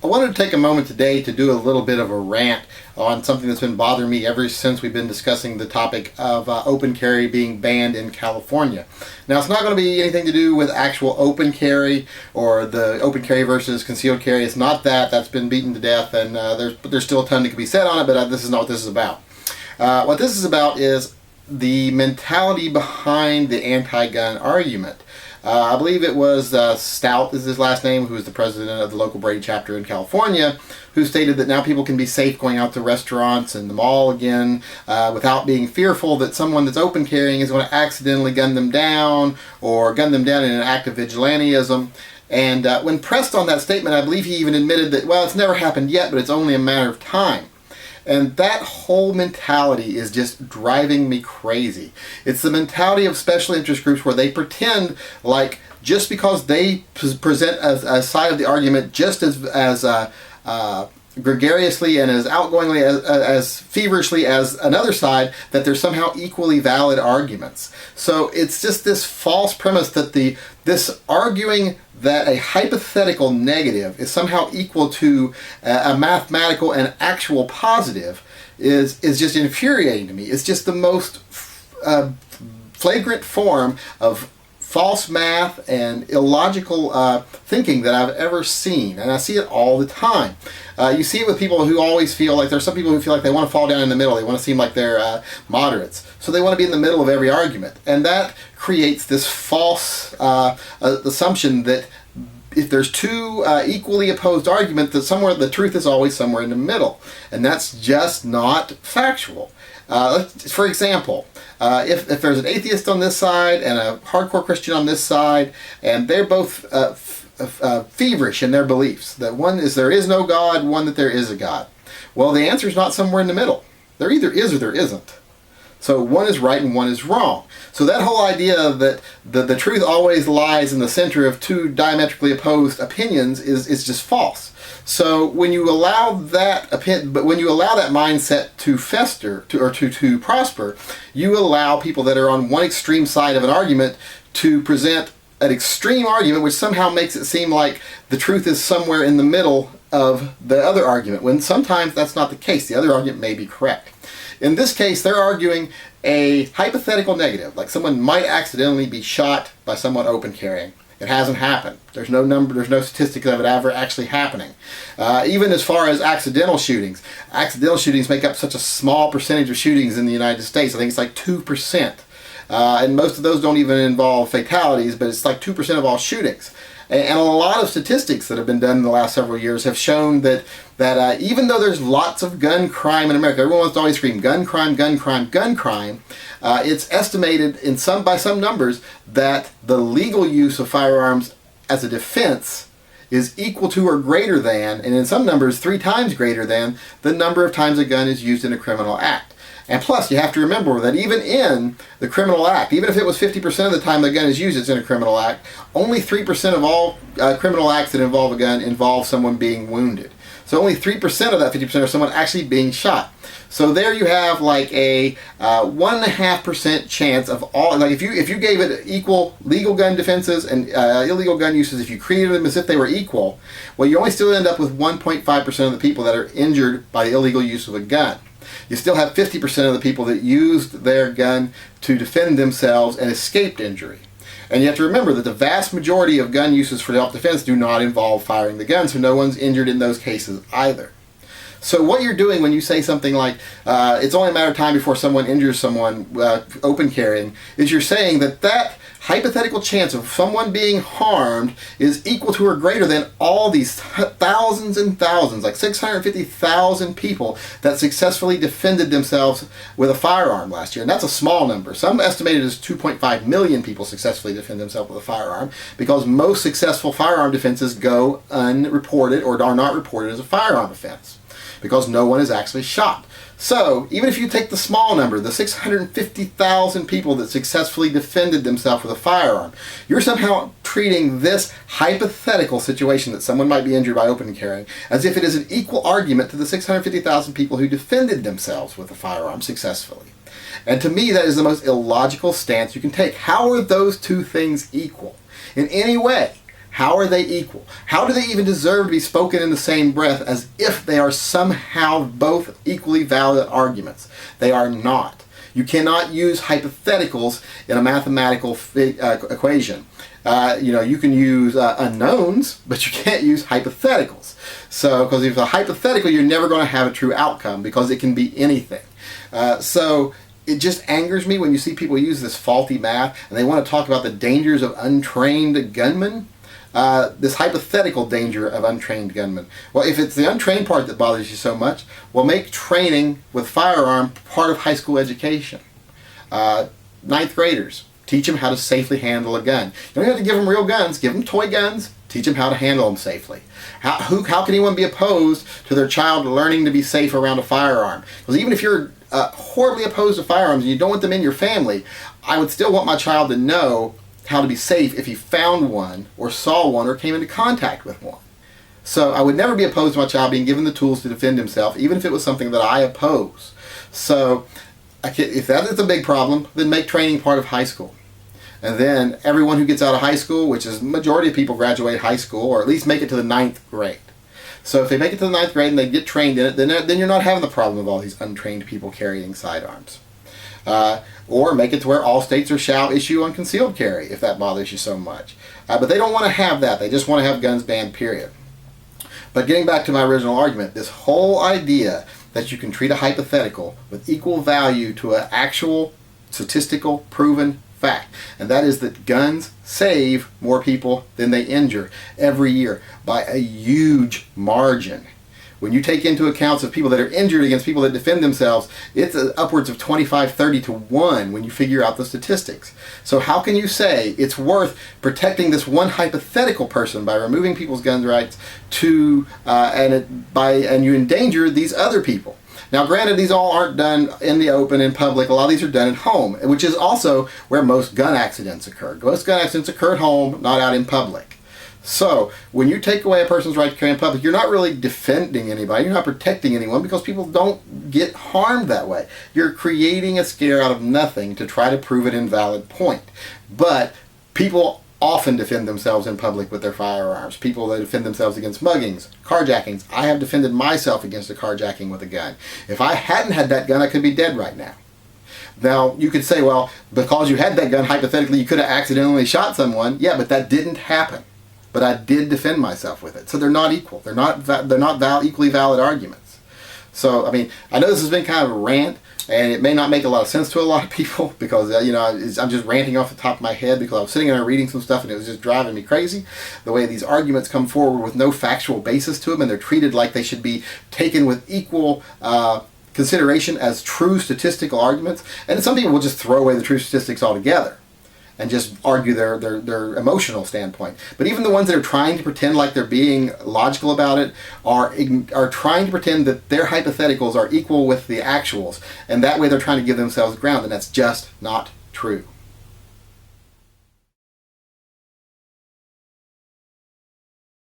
I wanted to take a moment today to do a little bit of a rant on something that's been bothering me ever since we've been discussing the topic of open carry being banned in California. Now, it's not going to be anything to do with actual open carry or the open carry versus concealed carry. It's not that. That's been beaten to death, and there's still a ton that can be said on it, but this is not what this is about. What this is about is the mentality behind the anti-gun argument. I believe it was Stout is his last name, who is the president of the local Brady chapter in California, who stated that now people can be safe going out to restaurants and the mall again without being fearful that someone that's open carrying is going to accidentally gun them down or gun them down in an act of vigilantism. And when pressed on that statement, I believe he even admitted that, well, it's never happened yet, but it's only a matter of time. And that whole mentality is just driving me crazy. It's the mentality of special interest groups where they pretend like just because they present a side of the argument just as gregariously and as outgoingly, as feverishly as another side, that they're somehow equally valid arguments. So it's just this false premise that this arguing that a hypothetical negative is somehow equal to a mathematical and actual positive is just infuriating to me. It's just the most flagrant form of false math and illogical thinking that I've ever seen, and I see it all the time. You see it with people who always feel like, there's some people who feel like they want to fall down in the middle, they want to seem like they're moderates, so they want to be in the middle of every argument, and that creates this false assumption that if there's two equally opposed arguments, that somewhere the truth is always somewhere in the middle, and that's just not factual. For example, if there's an atheist on this side and a hardcore Christian on this side, and they're both feverish in their beliefs, that one is there is no God, one that there is a God. Well, the answer is not somewhere in the middle. There either is or there isn't. So one is right and one is wrong. So that whole idea that the truth always lies in the center of two diametrically opposed opinions is just false. So when you allow that mindset to fester to prosper, you allow people that are on one extreme side of an argument to present an extreme argument which somehow makes it seem like the truth is somewhere in the middle of the other argument, when sometimes that's not the case. The other argument may be correct. In this case, they're arguing a hypothetical negative, like someone might accidentally be shot by someone open carrying. It hasn't happened. There's no number, there's no statistics of it ever actually happening. Even as far as accidental shootings make up such a small percentage of shootings in the United States. I think it's like 2%. And most of those don't even involve fatalities, but it's like 2% of all shootings. And a lot of statistics that have been done in the last several years have shown that even though there's lots of gun crime in America, everyone wants to always scream gun crime, gun crime, gun crime. It's estimated by some numbers that the legal use of firearms as a defense is equal to or greater than, and in some numbers 3 times greater than, the number of times a gun is used in a criminal act. And plus, you have to remember that even in the criminal act, even if it was 50% of the time the gun is used, it's in a criminal act, only 3% of all criminal acts that involve a gun involve someone being wounded. So only 3% of that 50% are someone actually being shot. So there you have like a 1.5% chance of all, like if you gave it equal legal gun defenses and illegal gun uses, if you treated them as if they were equal, well, you only still end up with 1.5% of the people that are injured by the illegal use of a gun. You still have 50% of the people that used their gun to defend themselves and escaped injury. And you have to remember that the vast majority of gun uses for self-defense do not involve firing the gun, so no one's injured in those cases either. So what you're doing when you say something like, it's only a matter of time before someone injures someone open carrying, is you're saying that hypothetical chance of someone being harmed is equal to or greater than all these thousands and thousands, like 650,000 people that successfully defended themselves with a firearm last year. And that's a small number. Some estimated as 2.5 million people successfully defend themselves with a firearm, because most successful firearm defenses go unreported or are not reported as a firearm offense, because no one is actually shot. So, even if you take the small number, the 650,000 people that successfully defended themselves with a firearm, you're somehow treating this hypothetical situation that someone might be injured by open carrying as if it is an equal argument to the 650,000 people who defended themselves with a firearm successfully. And to me, that is the most illogical stance you can take. How are those two things equal? In any way. How are they equal? How do they even deserve to be spoken in the same breath as if they are somehow both equally valid arguments? They are not. You cannot use hypotheticals in a mathematical equation. You can use unknowns, but you can't use hypotheticals. So, because if it's a hypothetical, you're never going to have a true outcome because it can be anything. So it just angers me when you see people use this faulty math and they want to talk about the dangers of untrained gunmen. This hypothetical danger of untrained gunmen. Well, if it's the untrained part that bothers you so much, well, make training with firearm part of high school education. Ninth graders, teach them how to safely handle a gun. You don't have to give them real guns. Give them toy guns. Teach them how to handle them safely. How can anyone be opposed to their child learning to be safe around a firearm? Because even if you're horribly opposed to firearms and you don't want them in your family, I would still want my child to know how to be safe if he found one or saw one or came into contact with one. So I would never be opposed to my child being given the tools to defend himself, even if it was something that I oppose. So if that is a big problem, then make training part of high school. And then everyone who gets out of high school, which is the majority of people graduate high school, or at least make it to the 9th grade. So if they make it to the 9th grade and they get trained in it, then you're not having the problem of all these untrained people carrying sidearms. Or make it to where all states shall issue on concealed carry, if that bothers you so much. But they don't want to have that. They just want to have guns banned, period. But getting back to my original argument, this whole idea that you can treat a hypothetical with equal value to an actual statistical proven fact, and that is that guns save more people than they injure every year by a huge margin. When you take into account of people that are injured against people that defend themselves, it's upwards of 25-30 to 1 when you figure out the statistics. So how can you say it's worth protecting this one hypothetical person by removing people's gun rights and you endanger these other people? Now, granted, these all aren't done in the open, in public. A lot of these are done at home, which is also where most gun accidents occur. Most gun accidents occur at home, not out in public. So, when you take away a person's right to carry in public, you're not really defending anybody. You're not protecting anyone because people don't get harmed that way. You're creating a scare out of nothing to try to prove an invalid point. But people often defend themselves in public with their firearms. People that defend themselves against muggings, carjackings. I have defended myself against a carjacking with a gun. If I hadn't had that gun, I could be dead right now. Now, you could say, well, because you had that gun, hypothetically, you could have accidentally shot someone. Yeah, but that didn't happen. But I did defend myself with it. So they're not equal. They're not equally valid arguments. So, I mean, I know this has been kind of a rant, and it may not make a lot of sense to a lot of people because, I'm just ranting off the top of my head because I was sitting there reading some stuff and it was just driving me crazy. The way these arguments come forward with no factual basis to them, and they're treated like they should be taken with equal consideration as true statistical arguments. And some people will just throw away the true statistics altogether and just argue their emotional standpoint. But even the ones that are trying to pretend like they're being logical about it are trying to pretend that their hypotheticals are equal with the actuals, and that way they're trying to give themselves ground, and that's just not true.